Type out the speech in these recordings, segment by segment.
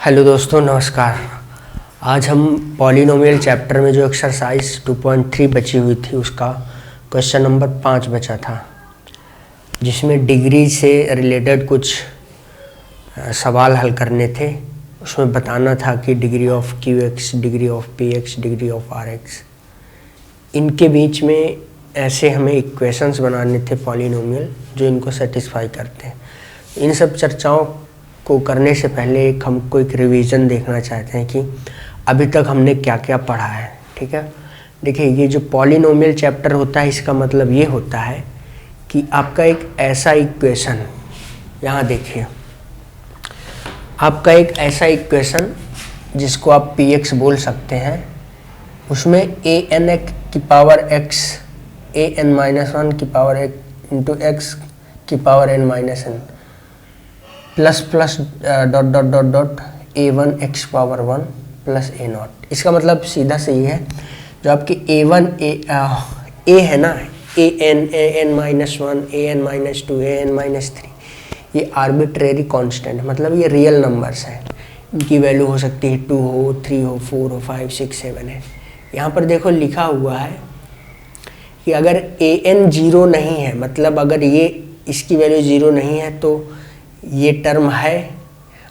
Hello दोस्तों, नमस्कार। आज हम पॉलिनोमियल चैप्टर में जो एक्सरसाइज 2.3 बची हुई थी उसका क्वेश्चन नंबर 5 बचा था, जिसमें डिग्री से रिलेटेड कुछ सवाल हल करने थे। उसमें बताना था कि degree of Q x, degree of P x, degree of R x, इनके बीच में ऐसे हमें इक्वेशंस बनाने थे पॉलिनोमियल जो इनको सेटिस्फाई करते हैं। इन सब चर्चाओं को करने से पहले हमको एक रिवीजन देखना चाहते हैं कि अभी तक हमने क्या क्या पढ़ा है। ठीक है, देखिए, ये जो पॉलिनोमियल चैप्टर होता है इसका मतलब ये होता है कि आपका एक ऐसा इक्वेशन, यहाँ देखिए, आपका एक ऐसा इक्वेशन जिसको आप पी एक्स बोल सकते हैं, उसमें ए एन की power x, a n minus one की पावर एक्स इंटू एक्स की power n minus n plus plus dot dot dot dot a one x power one plus a naught. इसका मतलब सीधा से ये है, जो आपकी ए वन ए है ना, ए एन माइनस वन, ए एन माइनस टू, ए एन माइनस थ्री, ये आर्बिट्रेरी कांस्टेंट, मतलब ये रियल नंबर्स हैं। इनकी वैल्यू हो सकती है 2 हो, 3 हो, 4 हो, 5, 6, 7 है। यहाँ पर देखो लिखा हुआ है कि अगर ए एन जीरो नहीं है, मतलब अगर ये इसकी वैल्यू जीरो नहीं है तो ये टर्म है,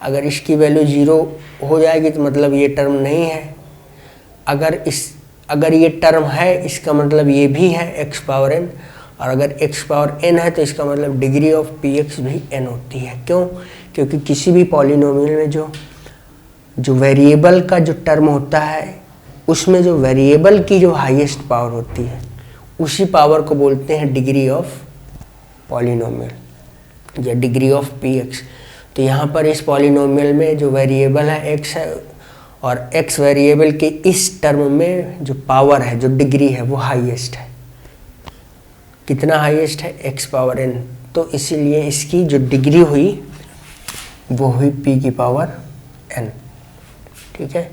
अगर इसकी वैल्यू जीरो हो जाएगी तो मतलब ये टर्म नहीं है। अगर ये टर्म है इसका मतलब ये भी है एक्स पावर एन, और अगर एक्स पावर एन है तो इसका मतलब डिग्री ऑफ पी एक्स भी एन होती है। क्यों? क्योंकि किसी भी पॉलिनोमियल में जो वेरिएबल का जो टर्म होता है उसमें जो वेरिएबल की जो हाईएस्ट पावर होती है उसी पावर को बोलते हैं डिग्री ऑफ पॉलिनोमियल या डिग्री ऑफ पी एक्स। तो यहाँ पर इस पॉलिनोमियल में जो वेरिएबल है एक्स है, और एक्स वेरिएबल के इस टर्म में जो पावर है, जो डिग्री है, वो हाईएस्ट है। कितना हाईएस्ट है? X power n. तो इसीलिए इसकी जो डिग्री हुई वो हुई पी की पावर एन। ठीक है,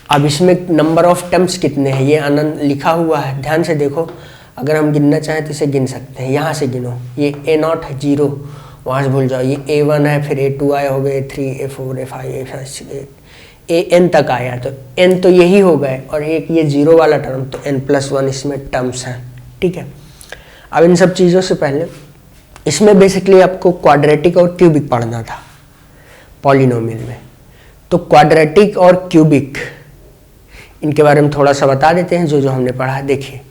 अब इसमें नंबर ऑफ टर्म्स कितने हैं ये अनंत लिखा हुआ है, ध्यान से देखो। अगर हम गिनना चाहें तो इसे गिन सकते हैं। यहाँ से गिनो, ये ए नॉट है 0, वहाँ से भूल जाओ, ये ए वन है, फिर ए टू आए हो गए, 3, A4, A5, A6, A N तक आया, तो एन तो यही हो गए, और एक ये जीरो वाला टर्म, तो एन प्लस वन इसमें टर्म्स हैं। ठीक है, अब इन सब चीज़ों से पहले इसमें बेसिकली आपको क्वाड्रेटिक और क्यूबिक पढ़ना था पॉलिनोमियल में। तो क्वाड्रेटिक और क्यूबिक, इनके बारे में थोड़ा सा बता देते हैं जो हमने पढ़ा है। देखिए,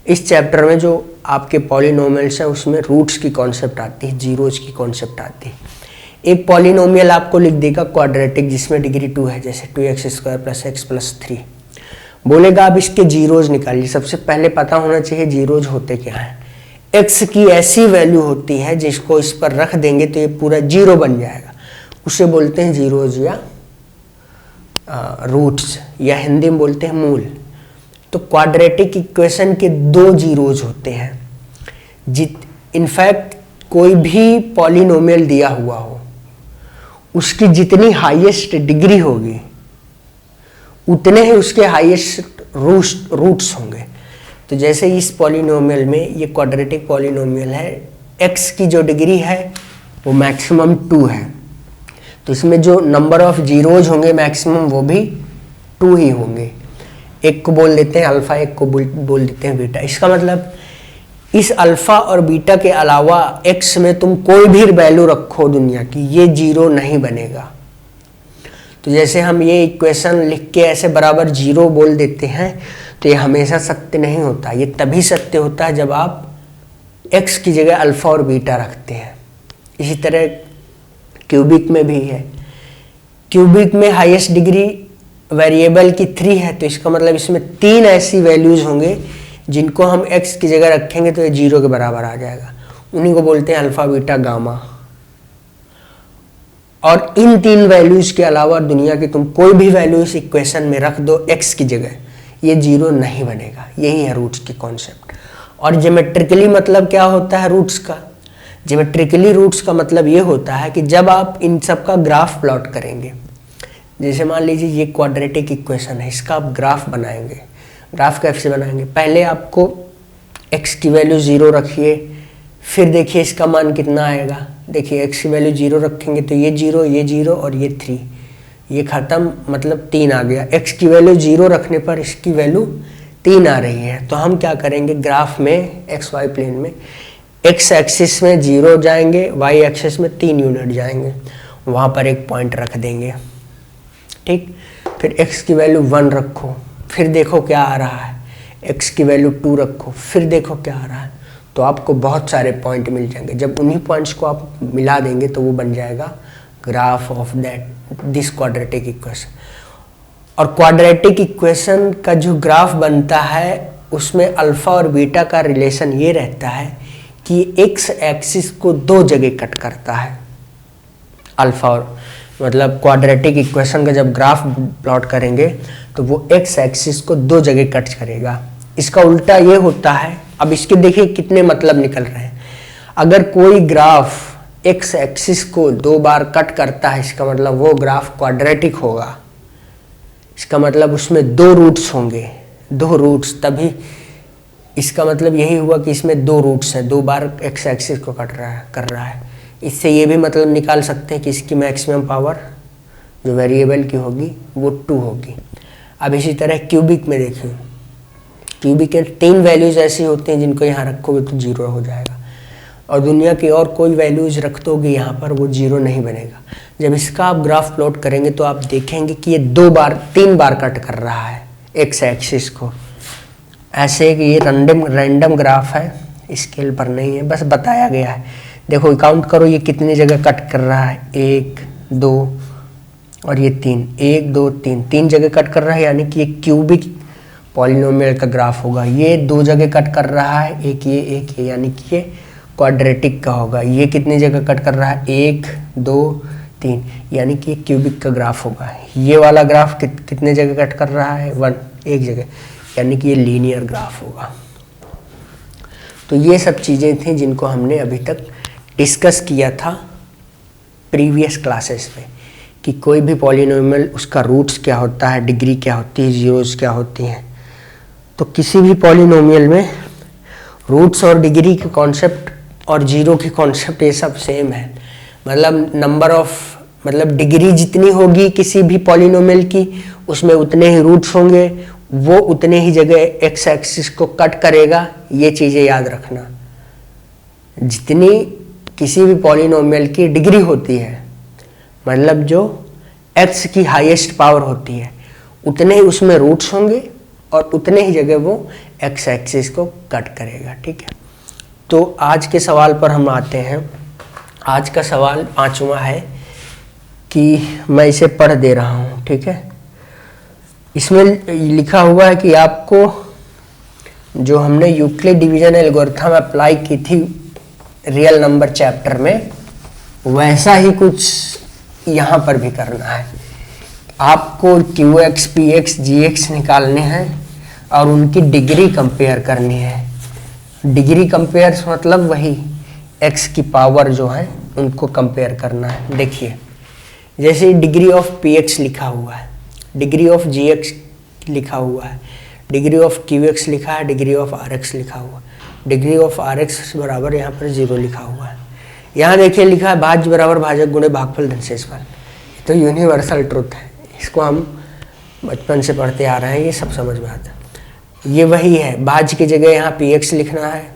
इस चैप्टर में जो आपके पॉलिनोमियल्स हैं उसमें रूट्स की कॉन्सेप्ट आती है, जीरोज की कॉन्सेप्ट आती है। एक पॉलिनोमियल आपको लिख देगा क्वाड्रेटिक जिसमें डिग्री 2 है, जैसे 2x square plus x plus 3, बोलेगा अब इसके जीरोज निकालिए। सबसे पहले पता होना चाहिए जीरोज होते क्या हैं। एक्स की ऐसी वैल्यू होती है जिसको इस पर रख देंगे तो ये पूरा जीरो बन जाएगा, उसे बोलते हैं जीरोज या रूट्स, या हिंदी में बोलते हैं मूल। तो क्वाड्रेटिक इक्वेशन के 2 जीरोज होते हैं। इनफैक्ट कोई भी पॉलिनोमियल दिया हुआ हो उसकी जितनी हाईएस्ट डिग्री होगी उतने ही उसके हाईएस्ट रूट्स होंगे। तो जैसे इस पॉलिनोमियल में, ये क्वाड्रेटिक पॉलिनोमियल है, एक्स की जो डिग्री है वो मैक्सिमम 2 है, तो इसमें जो नंबर ऑफ जीरोज होंगे मैक्सिमम वो भी 2 ही होंगे। एक को बोल देते हैं अल्फा, एक को बोल देते हैं बीटा। इसका मतलब इस अल्फा और बीटा के अलावा एक्स में तुम कोई भी वैल्यू रखो दुनिया की, ये जीरो नहीं बनेगा। तो जैसे हम ये इक्वेशन लिख के ऐसे बराबर जीरो बोल देते हैं तो ये हमेशा सत्य नहीं होता। ये तभी सत्य होता है जब आप एक्स की जगह अल्फा और बीटा रखते हैं। इसी तरह क्यूबिक में भी है। क्यूबिक में हाईएस्ट डिग्री वेरिएबल की 3 है, तो इसका मतलब इसमें 3 ऐसी वैल्यूज होंगे जिनको हम x की जगह रखेंगे तो ये 0 के बराबर आ जाएगा। उन्हीं को बोलते हैं अल्फा, बीटा, गामा। और इन 3 वैल्यूज के अलावा दुनिया की तुम कोई भी वैल्यू इस इक्वेशन में रख दो x की जगह, ये 0 नहीं बनेगा। यही है रूट्स की कॉन्सेप्ट। और ज्योमेट्रिकली मतलब क्या होता है रूट्स का? ज्योमेट्रिकली रूट्स का मतलब ये होता है कि जब आप इन सब का ग्राफ प्लॉट करेंगे, जैसे मान लीजिए ये क्वाड्रेटिक इक्वेशन है, इसका आप ग्राफ बनाएंगे। ग्राफ कैसे बनाएंगे? पहले आपको x की वैल्यू 0 रखिए, फिर देखिए इसका मान कितना आएगा। देखिए x की वैल्यू 0 रखेंगे तो ये 0, ये 0 और ये 3, ये ख़त्म, मतलब 3 आ गया। x की वैल्यू 0 रखने पर इसकी वैल्यू 3 आ रही है। तो हम क्या करेंगे, ग्राफ में एक्स वाई प्लेन में x एक्सिस में 0 जाएंगे, y एक्सिस में 3 यूनिट जाएंगे, वहाँ पर एक पॉइंट रख देंगे, ठीक। फिर x की वैल्यू 1 रखो, फिर देखो क्या आ रहा है, x की वैल्यू 2 रखो, फिर देखो क्या आ रहा है। तो आपको बहुत सारे पॉइंट मिल जाएंगे। जब उन्हीं पॉइंट्स को आप मिला देंगे तो वो बन जाएगा graph of this quadratic equation. और क्वाड्रेटिक इक्वेशन का जो ग्राफ बनता है उसमें अल्फा और बीटा का रिलेशन ये रहता है कि x एक्सिस को 2 जगह कट करता है। अल्फा और मतलब क्वाड्रेटिक इक्वेशन का जब ग्राफ प्लॉट करेंगे तो वो x एक्सिस को 2 जगह कट करेगा। इसका उल्टा ये होता है, अब इसके देखिए कितने मतलब निकल रहे हैं। अगर कोई ग्राफ x एक्सिस को 2 बार कट करता है, इसका मतलब वो ग्राफ क्वाड्रेटिक होगा। इसका मतलब उसमें 2 रूट्स होंगे, 2 रूट्स, तभी इसका मतलब यही हुआ कि इसमें 2 रूट्स हैं, 2 बार x एक्सिस को कर रहा है। इससे ये भी मतलब निकाल सकते हैं कि इसकी मैक्सिमम पावर जो वेरिएबल की होगी वो 2 होगी। अब इसी तरह क्यूबिक में देखिए, क्यूबिक के 3 वैल्यूज ऐसी होती हैं जिनको यहाँ रखोगे तो 0 हो जाएगा, और दुनिया की और कोई वैल्यूज रख दोगे यहाँ पर वो 0 नहीं बनेगा। जब इसका आप ग्राफ प्लॉट करेंगे तो आप देखेंगे कि ये 3 बार कट कर रहा है एक्स एक्सिस को। ऐसे कि ये रैंडम ग्राफ है, स्केल पर नहीं है, बस बताया गया है। देखो काउंट करो ये कितनी जगह कट कर रहा है, 1 2 और ये 3, 1 2 3 जगह कट कर रहा है, यानी कि ये क्यूबिक पॉलिनोमियल का ग्राफ होगा। ये 2 जगह कट कर रहा है, एक ये, यानी कि ये क्वाड्रेटिक का होगा। ये कितनी जगह कट कर रहा है, 1 2 3, यानी कि क्यूबिक का ग्राफ होगा। ये वाला ग्राफ कितने जगह कट कर रहा है, 1 जगह, यानी कि ये लीनियर ग्राफ होगा। तो ये सब चीज़ें थी जिनको हमने अभी तक डिस्कस किया था प्रीवियस क्लासेस में, कि कोई भी पॉलिनोमियल उसका रूट्स क्या होता है, डिग्री क्या होती है, जीरोस क्या होती हैं। तो किसी भी पॉलिनोमियल में रूट्स और डिग्री के कॉन्सेप्ट और जीरो के कॉन्सेप्ट ये सब सेम है। मतलब नंबर ऑफ, मतलब डिग्री जितनी होगी किसी भी पॉलिनोमियल की, उसमें उतने ही रूट्स होंगे, वो उतने ही जगह एक्स एक्सिस को कट करेगा। ये चीज़ें याद रखना। जितनी किसी भी पॉलिनोमियल की डिग्री होती है, मतलब जो एक्स की हाईएस्ट पावर होती है, उतने ही उसमें रूट्स होंगे और उतने ही जगह वो एक्स एक्सिस को कट करेगा, ठीक है। तो आज के सवाल पर हम आते हैं। आज का सवाल 5वां है कि मैं इसे पढ़ दे रहा हूँ, ठीक है। इसमें लिखा हुआ है कि आपको जो हमने यूक्लिड डिवीजन एल्गोरिथम अप्लाई की थी रियल नंबर चैप्टर में, वैसा ही कुछ यहाँ पर भी करना है। आपको QX, PX, GX निकालने हैं और उनकी डिग्री कंपेयर करनी है। डिग्री कंपेयर मतलब वही x की पावर जो है उनको कंपेयर करना है। देखिए जैसे डिग्री ऑफ PX लिखा हुआ है, डिग्री ऑफ GX लिखा हुआ है, डिग्री ऑफ QX लिखा है, डिग्री ऑफ RX लिखा हुआ है, डिग्री ऑफ RX बराबर यहाँ पर 0 लिखा हुआ है। यहाँ देखिए लिखा है भाज्य बराबर भाजक गुणे भागफल धन शेषफल। तो यूनिवर्सल ट्रुथ है, इसको हम बचपन से पढ़ते आ रहे हैं, ये सब समझ में आता है। ये वही है, भाज्य की जगह यहाँ PX लिखना है,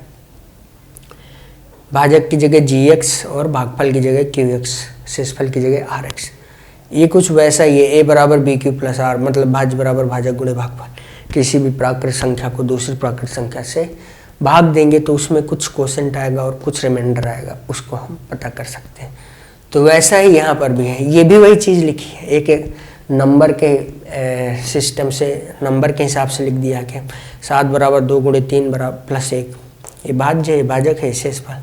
भाजक की जगह GX और भागफल की जगह QX, शेषफल की जगह RX। ये कुछ वैसा ही है, A बराबर BQ प्लस R, मतलब भाज्य बराबर भाजक गुणे भागफल। किसी भी प्राकृत संख्या को दूसरी प्राकृत संख्या से भाग देंगे तो उसमें कुछ क्वोशेंट आएगा और कुछ रिमाइंडर आएगा, उसको हम पता कर सकते हैं। तो वैसा ही यहाँ पर भी है, ये भी वही चीज़ लिखी है, एक नंबर के सिस्टम से, नंबर के हिसाब से लिख दिया कि 7 बराबर 2 गुणे 3 बराबर प्लस 1, ये भाज्य है, भाजक है, शेषफल।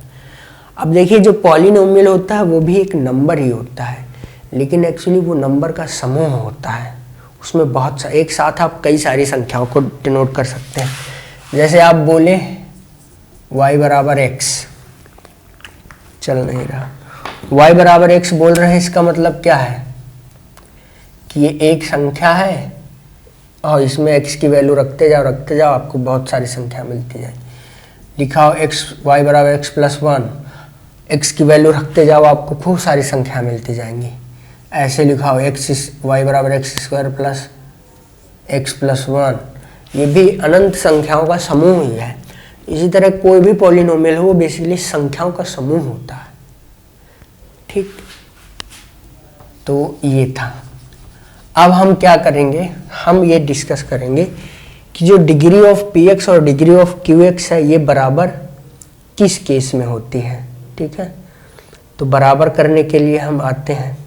अब देखिए जो पॉलिनोमियल होता है वो भी एक नंबर ही होता है, लेकिन एक्चुअली वो नंबर का समूह होता है। उसमें बहुत सा, एक साथ आप कई सारी संख्याओं को डिनोट कर सकते हैं। जैसे आप बोले y बराबर x, चल नहीं रहा, y बराबर x बोल रहे हैं, इसका मतलब क्या है कि ये एक संख्या है और इसमें x की वैल्यू रखते जाओ, आपको बहुत सारी संख्या मिलती जाए। लिखा हो y बराबर x प्लस 1, x की वैल्यू रखते जाओ, आपको खूब सारी संख्या मिलती जाएंगी। ऐसे लिखा हो y बराबर x square plus x plus 1, ये भी अनंत संख्याओं का समूह ही है। इसी तरह कोई भी पॉलिनोमियल हो वो बेसिकली संख्याओं का समूह होता है। ठीक, तो ये था। अब हम क्या करेंगे, हम ये डिस्कस करेंगे कि जो डिग्री ऑफ पी एक्स और डिग्री ऑफ क्यू एक्स है ये बराबर किस केस में होती है। ठीक है, तो बराबर करने के लिए हम आते हैं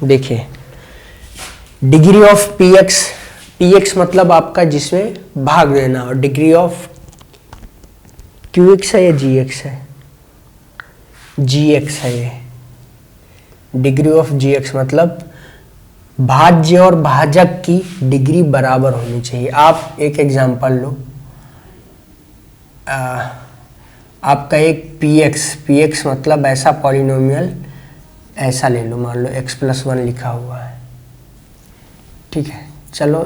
देखिए, डिग्री ऑफ पी एक्स मतलब आपका जिसमें भाग देना, और डिग्री ऑफ क्यू एक्स है या जी एक्स है, जी एक्स है ये। डिग्री ऑफ जी एक्स मतलब भाज्य और भाजक की डिग्री बराबर होनी चाहिए। आप एक एग्जांपल लो, आपका एक पी एक्स मतलब ऐसा पॉलिनोमियल ऐसा ले लो, मान लो x प्लस 1 लिखा हुआ है। ठीक है, चलो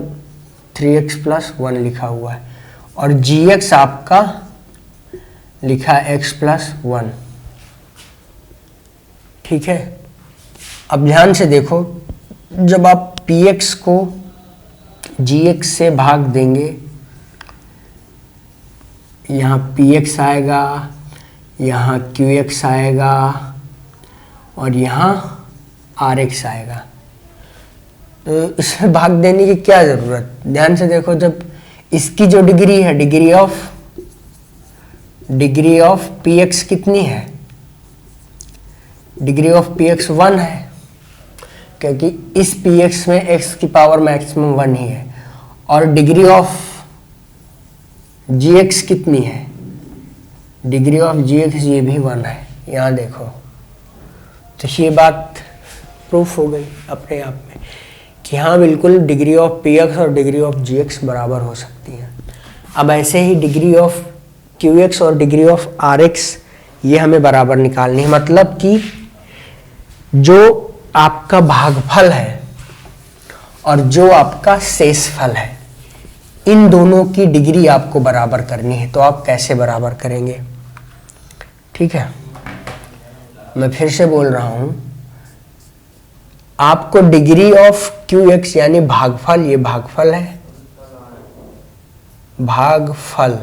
3x प्लस 1 लिखा हुआ है, और gx आपका लिखा है x प्लस 1। ठीक है, अब ध्यान से देखो, जब आप px को gx से भाग देंगे, यहाँ px आएगा, यहाँ qx आएगा, और यहाँ Rx आएगा। तो इसमें भाग देने की क्या ज़रूरत, ध्यान से देखो, जब इसकी जो डिग्री है, डिग्री ऑफ Px कितनी है, डिग्री ऑफ Px 1 है, क्योंकि इस Px में x की पावर मैक्सिमम 1 ही है। और डिग्री ऑफ Gx कितनी है, डिग्री ऑफ Gx ये भी 1 है। यहाँ देखो, तो ये बात प्रूफ हो गई अपने आप में कि हाँ बिल्कुल डिग्री ऑफ पी एक्स और डिग्री ऑफ जी एक्स बराबर हो सकती है। अब ऐसे ही डिग्री ऑफ क्यू एक्स और डिग्री ऑफ आर एक्स ये हमें बराबर निकालनी है। मतलब कि जो आपका भागफल है और जो आपका शेषफल है, इन दोनों की डिग्री आपको बराबर करनी है। तो आप कैसे बराबर करेंगे, ठीक है, मैं फिर से बोल रहा हूं, आपको डिग्री ऑफ क्यू एक्स यानी भागफल, ये भागफल है, भागफल,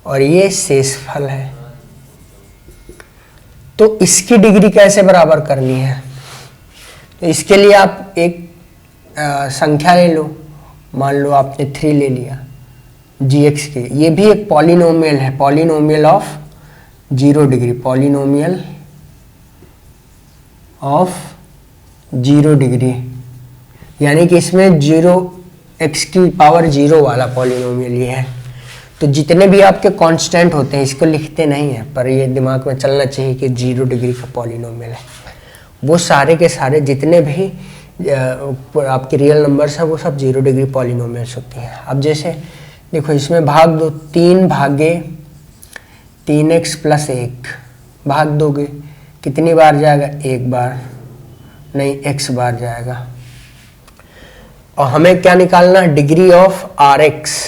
और ये शेषफल है। तो इसकी डिग्री कैसे बराबर करनी है, तो इसके लिए आप एक संख्या ले लो, मान लो आपने 3 ले लिया जी एक्स के। ये भी एक पॉलिनोमियल है, polynomial of 0 degree, polynomial of 0 degree, यानी कि इसमें 0 x की पावर 0 वाला पॉलिनोमियल ये है। तो जितने भी आपके कांस्टेंट होते हैं, इसको लिखते नहीं है पर ये दिमाग में चलना चाहिए कि 0 डिग्री का पॉलिनोमियल है, वो सारे के सारे जितने भी आपके रियल नंबर्स हैं वो सब 0 डिग्री पॉलिनोमियल्स होती हैं। अब जैसे देखो, इसमें भाग दो, 3 भागे 3x प्लस 1 भाग दोगे, कितनी बार जाएगा, 1 बार, नहीं x बार जाएगा। और हमें क्या निकालना है, degree of R x,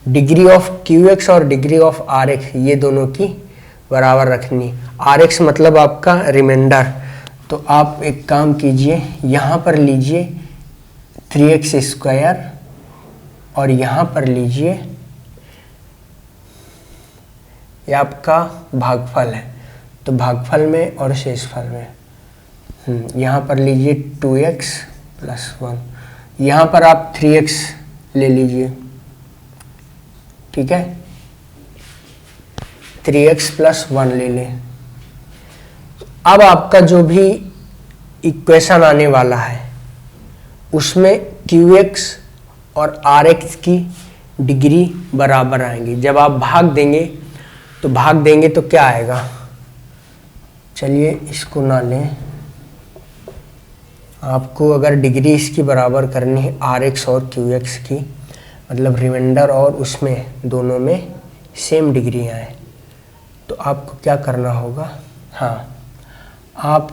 degree of Q x और डिग्री ऑफ आर एक्स, ये दोनों की बराबर रखनी। आर एक्स मतलब आपका रिमाइंडर। तो आप एक काम कीजिए, यहाँ पर लीजिए 3x स्क्वायर और यहाँ पर लीजिए, ये आपका भागफल है, तो भागफल में और शेषफल में यहाँ पर लीजिए 2x प्लस 1, यहाँ पर आप 3x ले लीजिए, ठीक है, 3x प्लस 1 ले लें। अब आपका जो भी इक्वेशन आने वाला है उसमें qx और rx की डिग्री बराबर आएंगी। जब आप भाग देंगे तो क्या आएगा, चलिए इसको ना लें, आपको अगर डिग्री इसकी बराबर करनी है rx और qx की, मतलब रिमाइंडर और उसमें दोनों में सेम डिग्री आए, तो आपको क्या करना होगा, हाँ आप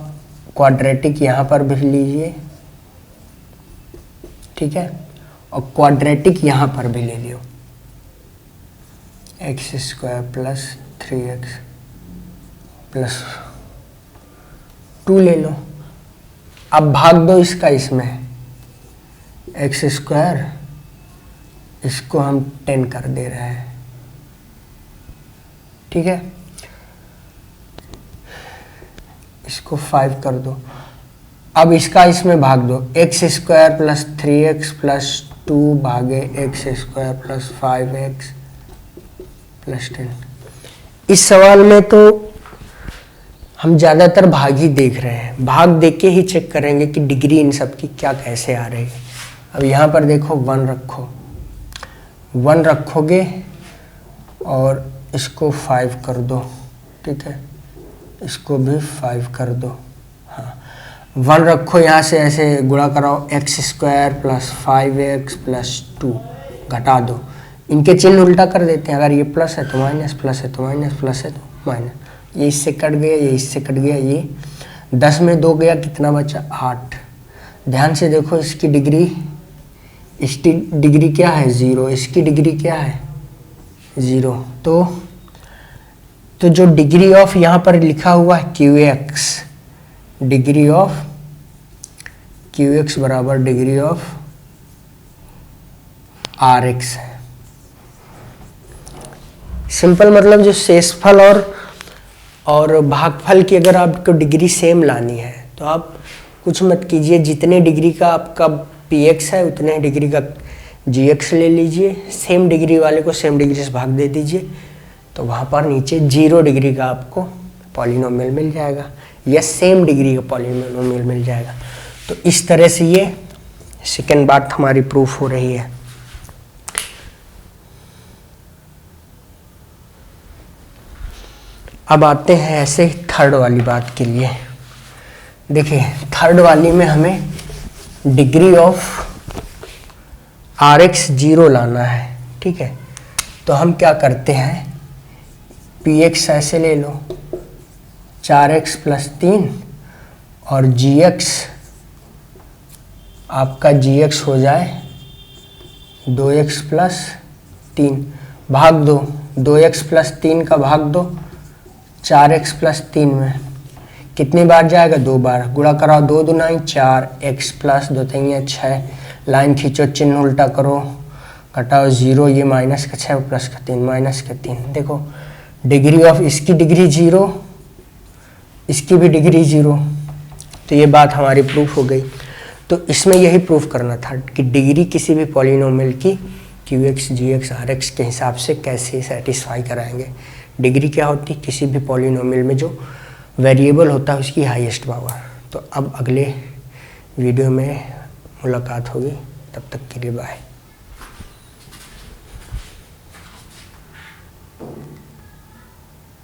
क्वाड्रेटिक यहाँ पर भी लीजिए, ठीक है, और क्वाड्रेटिक यहाँ पर भी ले लियो, X square plus 3x plus 2 ले लो। अब भाग दो इसका इसमें, एक्स स्क्वायर इसको हम 10 कर दे रहे हैं, ठीक है। इसको 5 कर दो। अब इसका इसमें भाग दो, x square plus 3x plus 2 भागे x square plus 5x plus 10। इस सवाल में तो हम ज़्यादातर भाग ही देख रहे हैं, भाग देख के ही चेक करेंगे कि डिग्री इन सब की क्या कैसे आ रही है। अब यहाँ पर देखो 1 रखो, 1 रखोगे और इसको 5 कर दो, ठीक है, इसको भी 5 कर दो। हाँ 1 रखो, यहाँ से ऐसे गुणा कराओ, x square plus 5x plus 2 घटा दो, इनके चिन्ह उल्टा कर देते हैं। अगर ये प्लस है तो माइनस, प्लस है तो माइनस, प्लस है तो माइनस। ये इससे कट गया, ये इससे कट गया, ये 10 में 2 गया, कितना बचा 8। ध्यान से देखो, इसकी डिग्री क्या है 0, इसकी डिग्री क्या है 0। तो जो डिग्री ऑफ यहाँ पर लिखा हुआ है QX, डिग्री ऑफ QX बराबर डिग्री ऑफ RX है। सिंपल मतलब जो शेषफल और भागफल की अगर आपको डिग्री सेम लानी है तो आप कुछ मत कीजिए, जितने डिग्री का आपका PX है उतने डिग्री का GX ले लीजिए, सेम डिग्री वाले को सेम डिग्री से भाग दे दीजिए, तो वहाँ पर नीचे 0 डिग्री का आपको पॉलिनोमियल मिल जाएगा या सेम डिग्री का पॉलिनोमियल मिल जाएगा। तो इस तरह से ये सेकंड बात हमारी प्रूफ हो रही है। अब आते हैं ऐसे ही थर्ड वाली बात के लिए। देखिए थर्ड वाली में हमें डिग्री ऑफ RX 0 लाना है, ठीक है। तो हम क्या करते हैं, PX ऐसे ले लो 4x प्लस 3 और GX आपका GX हो जाए 2x प्लस 3, भाग दो, 2x प्लस 3 का भाग दो 4x प्लस 3 में, कितनी बार जाएगा 2 बार, गुणा कराओ, 2 दूना 4, x प्लस 2 3 6, लाइन खींचो, चिन्ह उल्टा करो, घटाओ 0, ये माइनस का 6 प्लस का 3 माइनस का 3। देखो डिग्री ऑफ इसकी डिग्री 0, इसकी भी डिग्री 0, तो ये बात हमारी प्रूफ हो गई। तो इसमें यही प्रूफ करना था कि डिग्री किसी भी पॉलिनोमियल की QX GX RX के हिसाब से कैसे सेटिस्फाई कराएंगे। डिग्री क्या होती है, किसी भी पॉलिनोमियल में जो वेरिएबल होता है उसकी हाईएस्ट पावर। तो अब अगले वीडियो में मुलाकात होगी, तब तक के लिए बाय।